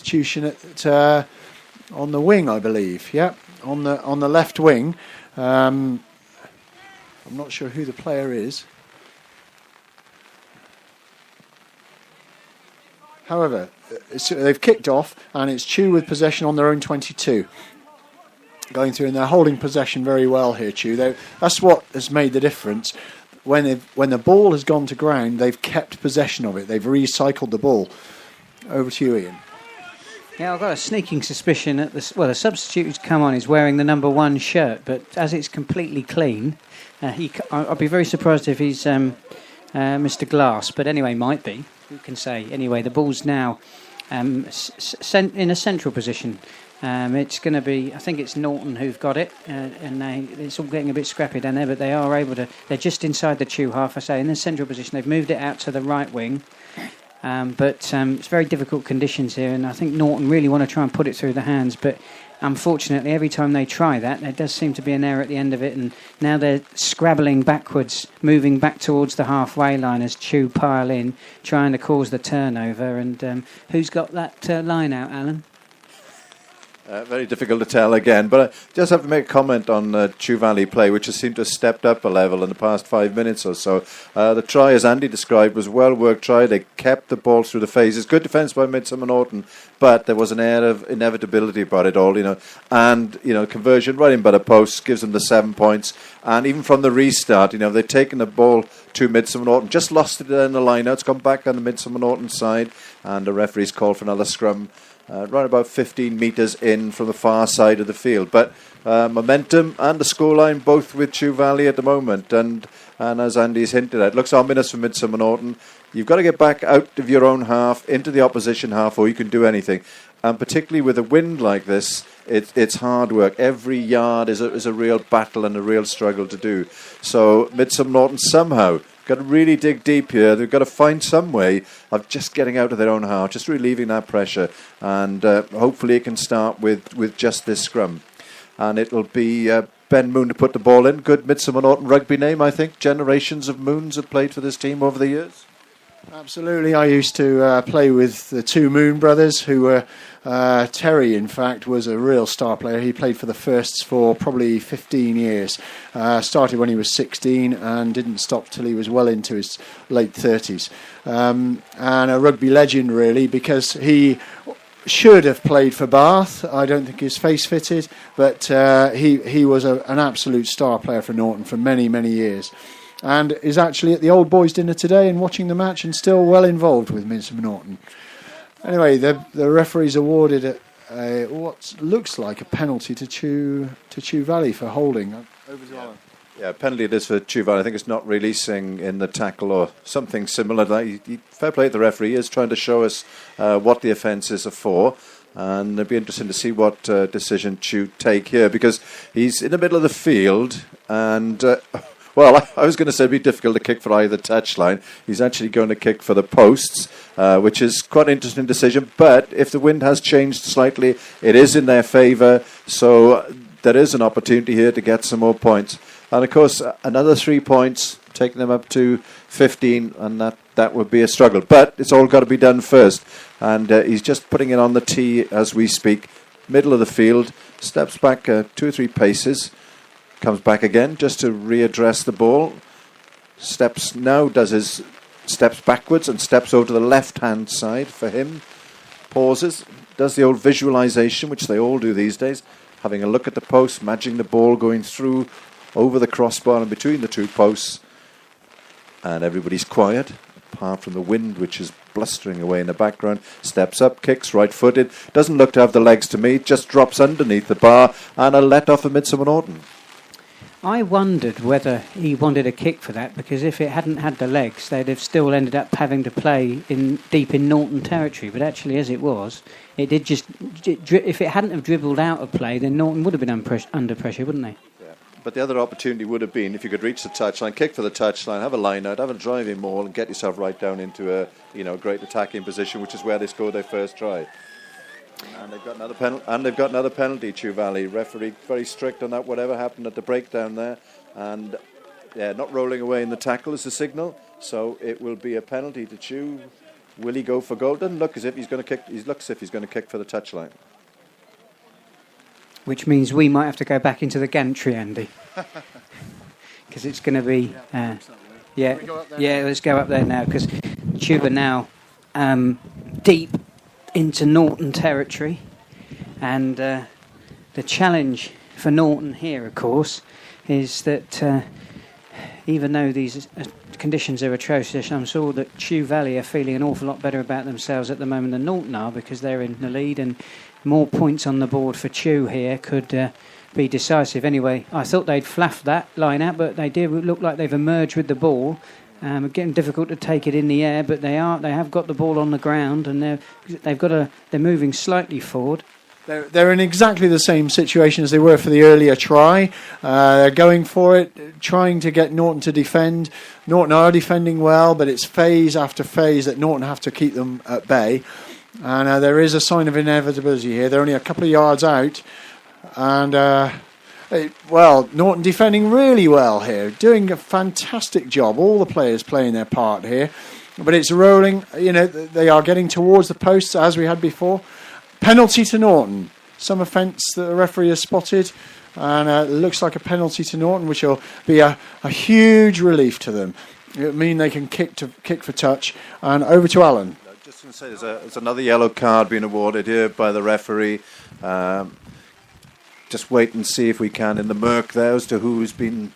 substitution on the wing, I believe. Yeah, on the left wing. I'm not sure who the player is. However, they've kicked off, and it's Chew with possession on their own 22. Going through, and they're holding possession very well here, Chew. That's what has made the difference. When the ball has gone to ground, they've kept possession of it. They've recycled the ball. Over to you, Ian. Yeah, I've got a sneaking suspicion that the substitute who's come on is wearing the number 1 shirt, but as it's completely clean, I'll be very surprised if he's Mr. Glass, but anyway, might be. Who can say? Anyway, the ball's now in a central position. It's going to be, I think it's Norton who've got it, and it's all getting a bit scrappy down there, but they are able to, they're just inside the Chew half, I say, in the central position. They've moved it out to the right wing, but it's very difficult conditions here, and I think Norton really want to try and put it through the hands, but unfortunately, every time they try that, there does seem to be an error at the end of it, and now they're scrabbling backwards, moving back towards the halfway line as Chew pile in, trying to cause the turnover. And who's got that line out, Alan? Very difficult to tell again, but I just have to make a comment on Chew Valley play, which has seemed to have stepped up a level in the past 5 minutes or so. The try, as Andy described, was a well-worked try. They kept the ball through the phases. Good defence by Midsomer Norton, but there was an air of inevitability about it all, and, conversion right in by the post gives them the 7 points. And even from the restart, they've taken the ball to Midsomer Norton, just lost it in the line-out. It's gone back on the Midsomer Norton side, and the referee's called for another scrum. Right about 15 metres in from the far side of the field. But momentum and the scoreline both with Chew Valley at the moment. And as Andy's hinted at, it looks ominous for Midsomer Norton. You've got to get back out of your own half, into the opposition half, or you can do anything. And particularly with a wind like this, it's hard work. Every yard is a real battle and a real struggle to do. So Midsomer Norton somehow got to really dig deep here. They've got to find some way of just getting out of their own half, just relieving that pressure, and hopefully it can start with just this scrum. And it'll be Ben Moon to put the ball in. Good Midsomer Norton Rugby name, I think. Generations of Moons have played for this team over the years. Absolutely. I used to play with the 2 Moon brothers who were... Terry, in fact, was a real star player. He played for the Firsts for probably 15 years. Started when he was 16 and didn't stop till he was well into his late 30s. And a rugby legend, really, because he should have played for Bath. I don't think his face fitted, but he was an absolute star player for Norton for many, many years. And is actually at the old boys' dinner today and watching the match and still well involved with Midsomer Norton. Anyway, the referees awarded what looks like a penalty to Chew Valley for holding. Over to Alan. Yeah, penalty it is for Chew Valley. I think it's not releasing in the tackle or something similar to that. Fair play to the referee. He is trying to show us what the offences are for. And it'd be interesting to see what decision Chew take here, because he's in the middle of the field and... Well, I was going to say it'd be difficult to kick for either touchline. He's actually going to kick for the posts, which is quite an interesting decision. But if the wind has changed slightly, it is in their favour. So there is an opportunity here to get some more points. And, of course, another 3 points, taking them up to 15, and that would be a struggle. But it's all got to be done first. And he's just putting it on the tee as we speak. Middle of the field, steps back 2 or 3 paces. Comes back again just to readdress the ball. Steps backwards and steps over to the left-hand side for him. Pauses, does the old visualisation, which they all do these days. Having a look at the post, matching the ball going through over the crossbar and between the 2 posts. And everybody's quiet, apart from the wind, which is blustering away in the background. Steps up, kicks, right-footed. Doesn't look to have the legs to meet, just drops underneath the bar, and a let-off of Midsomer Norton. I wondered whether he wanted a kick for that, because if it hadn't had the legs, they'd have still ended up having to play deep in Norton territory. But actually, as it was, it did just... If it hadn't have dribbled out of play, then Norton would have been under pressure, wouldn't they? Yeah. But the other opportunity would have been if you could reach the touchline, kick for the touchline, have a line out, have a driving maul, and get yourself right down into a great attacking position, which is where they scored their first try. And they've got another penalty, Chew Valley. Referee very strict on that, whatever happened at the breakdown there. And not rolling away in the tackle is the signal. So it will be a penalty to Chew Will he go for goal? Doesn't look as if he's going to kick. He looks as if he's going to kick for the touchline. Which means we might have to go back into the gantry, Andy. Because it's going to be... let's go up there now, because Tube are now deep into Norton territory. And the challenge for Norton here, of course, is that even though these conditions are atrocious, I'm sure that Chew Valley are feeling an awful lot better about themselves at the moment than Norton are, because they're in the lead, and more points on the board for Chew here could be decisive. Anyway, I thought they'd fluffed that line out, but they did look like they've emerged with the ball. Getting difficult to take it in the air, but they have got the ball on the ground, and they're moving slightly forward. They're in exactly the same situation as they were for the earlier try. They're going for it, trying to get Norton to defend. Norton are defending well, but it's phase after phase that Norton have to keep them at bay. And there is a sign of inevitability here. They're only a couple of yards out. And, Norton defending really well here, doing a fantastic job. All the players playing their part here. But it's rolling. They are getting towards the posts as we had before. Penalty to Norton. Some offence that the referee has spotted. And it looks like a penalty to Norton, which will be a huge relief to them. It mean they can kick for touch. And over to Alan. Just going to say, there's another yellow card being awarded here by the referee. Just wait and see if we can in the murk there as to who's the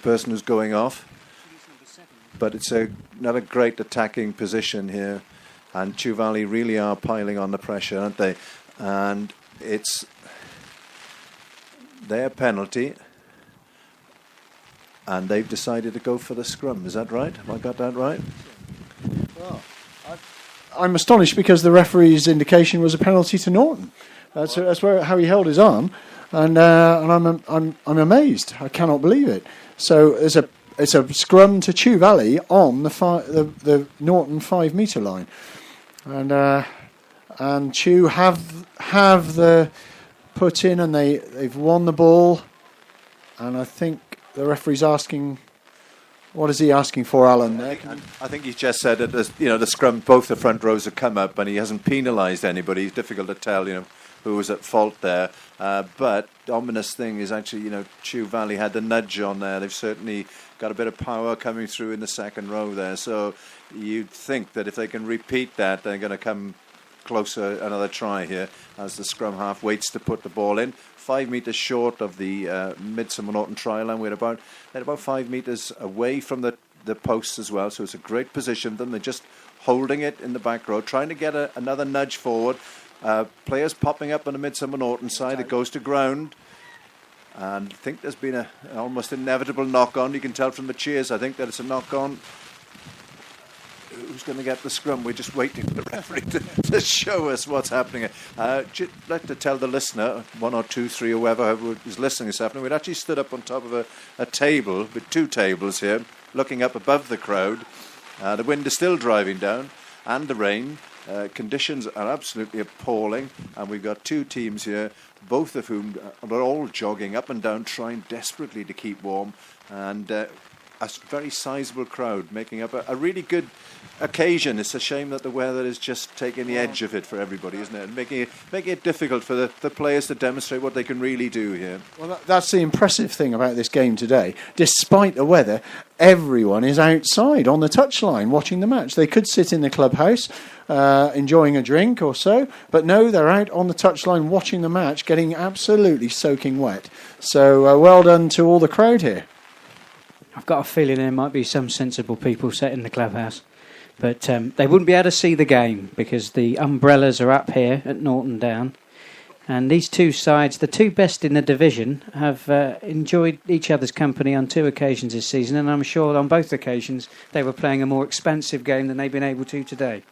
person who's going off. But it's not a great attacking position here. And Chew Valley really are piling on the pressure, aren't they? And it's their penalty. And they've decided to go for the scrum. Is that right? Have I got that right? Well, I'm astonished because the referee's indication was a penalty to Norton. That's how he held his arm, and I'm amazed. I cannot believe it. So it's a scrum to Chew Valley on the Norton 5 metre line, and Chew have the put in, and they've won the ball, and I think the referee's asking. What is he asking for, Alan? I think he's just said that the scrum, both the front rows have come up, and he hasn't penalised anybody. It's difficult to tell, who was at fault there. But the ominous thing is actually, Chew Valley had the nudge on there. They've certainly got a bit of power coming through in the second row there. So you'd think that if they can repeat that, they're going to come closer, another try here, as the scrum half waits to put the ball in. 5 metres short of the Midsomer Norton try line. They're about 5 metres away from the posts as well, so it's a great position for them. They're just holding it in the back row, trying to get another nudge forward. Players popping up on the Midsomer Norton side. It goes to ground. And I think there's been an almost inevitable knock-on. You can tell from the cheers, I think, that it's a knock-on. Who's going to get the scrum? We're just waiting for the referee to show us what's happening. I'd like to tell the listener, 1 or 2, 3, or whoever is listening this afternoon, we'd actually stood up on top of a table with 2 tables here, looking up above the crowd. The wind is still driving down, and the rain. Conditions are absolutely appalling, and we've got 2 teams here, both of whom are all jogging up and down, trying desperately to keep warm, and a very sizable crowd making up a really good occasion. It's a shame that the weather is just taking the edge of it for everybody, isn't it? And making it difficult for the players to demonstrate what they can really do here. Well, that's the impressive thing about this game today. Despite the weather, everyone is outside on the touchline watching the match. They could sit in the clubhouse enjoying a drink or so, but no, they're out on the touchline watching the match, getting absolutely soaking wet. So well done to all the crowd here. I've got a feeling there might be some sensible people sat in the clubhouse. But they wouldn't be able to see the game because the umbrellas are up here at Norton Down. And these 2 sides, the 2 best in the division, have enjoyed each other's company on 2 occasions this season. And I'm sure on both occasions they were playing a more expansive game than they've been able to today.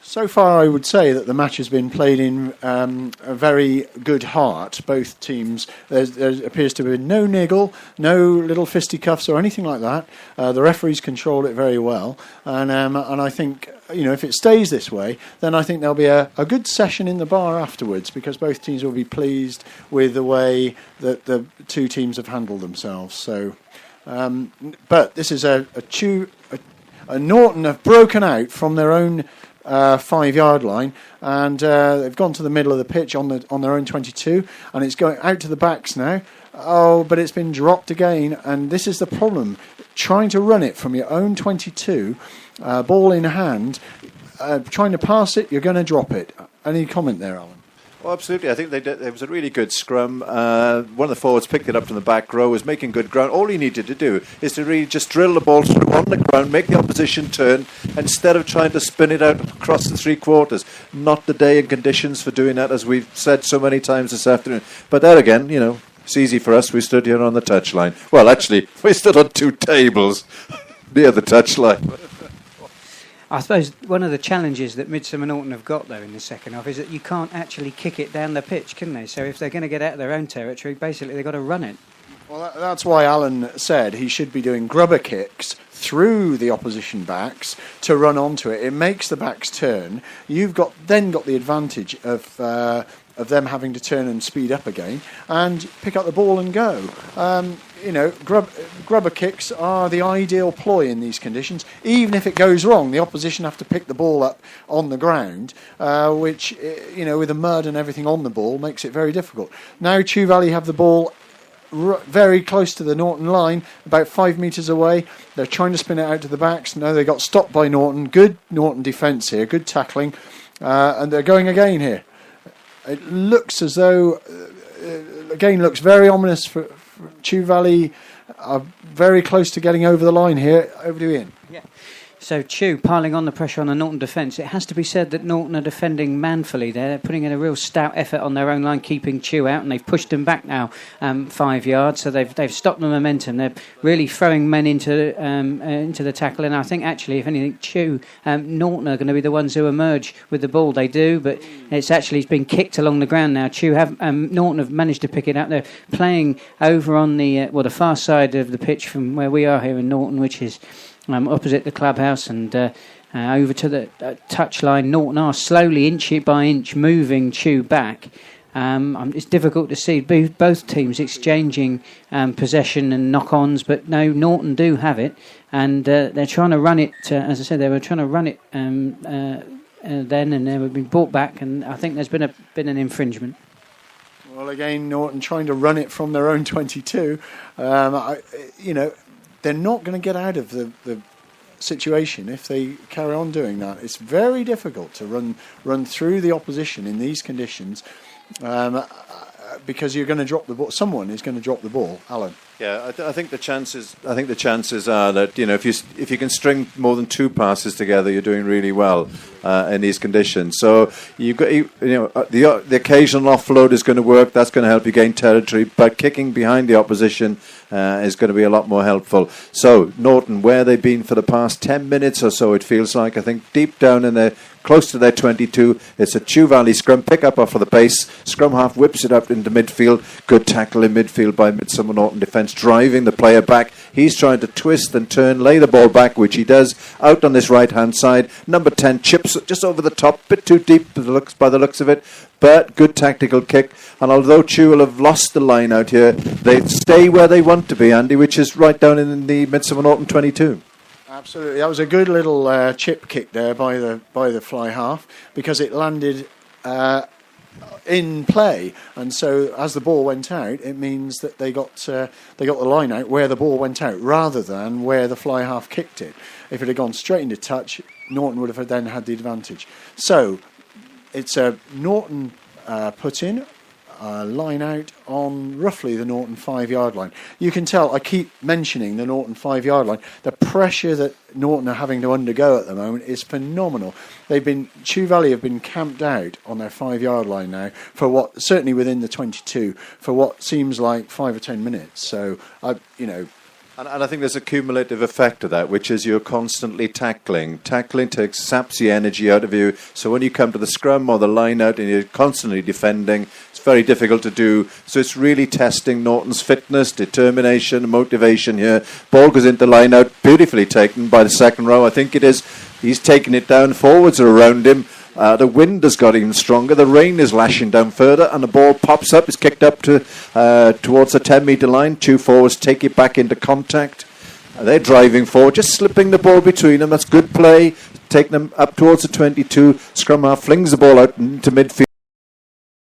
So far, I would say that the match has been played in a very good heart. Both teams, there appears to be no niggle, no little fisticuffs or anything like that. The referees control it very well, and I think if it stays this way, then I think there'll be a good session in the bar afterwards, because both teams will be pleased with the way that the 2 teams have handled themselves. So, but this is a Norton have broken out from their own 5-yard line, and they've gone to the middle of the pitch on their own 22, and it's going out to the backs now. Oh, but it's been dropped again, and this is the problem. Trying to run it from your own 22, ball in hand, trying to pass it, you're going to drop it. Any comment there, Alan? Well, absolutely. I think there was a really good scrum. One of the forwards picked it up from the back row, was making good ground. All he needed to do is to really just drill the ball through on the ground, make the opposition turn, instead of trying to spin it out across the 3/4. Not the day and conditions for doing that, as we've said so many times this afternoon. But there again, it's easy for us. We stood here on the touchline. Well, actually, we stood on 2 tables near the touchline. I suppose one of the challenges that Midsomer Norton have got, though, in the second half is that you can't actually kick it down the pitch, can they? So if they're going to get out of their own territory, basically they've got to run it. Well, that's why Alan said he should be doing grubber kicks through the opposition backs to run onto it. It makes the backs turn. You've got the advantage of them having to turn and speed up again and pick up the ball and go. Grubber kicks are the ideal ploy in these conditions. Even if it goes wrong, the opposition have to pick the ball up on the ground, which, with the mud and everything on the ball, makes it very difficult. Now Chew Valley have the ball very close to the Norton line, about 5 metres away. They're trying to spin it out to the backs. No, they got stopped by Norton. Good Norton defence here, good tackling, and they're going again here. It looks as though, looks very ominous for Chew Valley. Are very close to getting over the line here. Over to Ian. Yeah. So Chew piling on the pressure on the Norton defence. It has to be said that Norton are defending manfully. They're putting in a real stout effort on their own line, keeping Chew out, and they've pushed them back now 5 yards. So they've stopped the momentum. They're really throwing men into the tackle. And I think actually, if anything, Chew Norton are going to be the ones who emerge with the ball. They do, but it's been kicked along the ground now. Norton have managed to pick it up. They're playing over on the far side of the pitch from where we are here in Norton, which is opposite the clubhouse, and over to the touchline. Norton are slowly, inch by inch, moving Chew back. It's difficult to see both teams exchanging possession and knock-ons, but no, Norton do have it, and they're trying to run it. As I said, they were trying to run it then, and they were being brought back, and I think there's been an infringement. Well, again, Norton trying to run it from their own 22. They're not going to get out of the situation if they carry on doing that. It's very difficult to run through the opposition in these conditions, because you're going to drop the ball. Someone is going to drop the ball. Alan. Yeah, I think the chances are that if you can string more than 2 passes together, you're doing really well in these conditions. So you've got the occasional offload is going to work. That's going to help you gain territory, but kicking behind the opposition is going to be a lot more helpful. So Norton, where they've been for the past 10 minutes or so, it feels like. I think deep down in there, close to their 22, it's a Chew Valley scrum, pick up off of the base, scrum half whips it up into midfield, good tackle in midfield by Midsomer Norton defence, driving the player back. He's trying to twist and turn, lay the ball back, which he does, out on this right hand side. Number 10 chips just over the top, bit too deep by the looks of it, but good tactical kick. And although Chew will have lost the line out here, they stay where they want to be, Andy, which is right down in the Midsomer Norton 22. Absolutely, that was a good little chip kick there by the fly half, because it landed in play, and so as the ball went out, it means that they got the line out where the ball went out, rather than where the fly half kicked it. If it had gone straight into touch, Norton would have then had the advantage. So it's a Norton put in. Line out on roughly the Norton 5-yard line. You can tell, I keep mentioning the Norton 5-yard line. The pressure that Norton are having to undergo at the moment is phenomenal. Chew Valley have been camped out on their 5-yard line now for what, certainly within the 22, for what seems like 5 or 10 minutes. So, And I think there's a cumulative effect to that, which is you're constantly tackling. Tackling saps the energy out of you. So when you come to the scrum or the line out and you're constantly defending, it's very difficult to do. So it's really testing Norton's fitness, determination, motivation here. Ball goes into line out, beautifully taken by the second row. I think it is. He's taking it down. Forwards are around him. The wind has got even stronger. The rain is lashing down further, and the ball pops up. It's kicked up to towards the 10-metre line. 2 forwards take it back into contact. They're driving forward, just slipping the ball between them. That's good play. Taking them up towards the 22. Scrum half flings the ball out into midfield.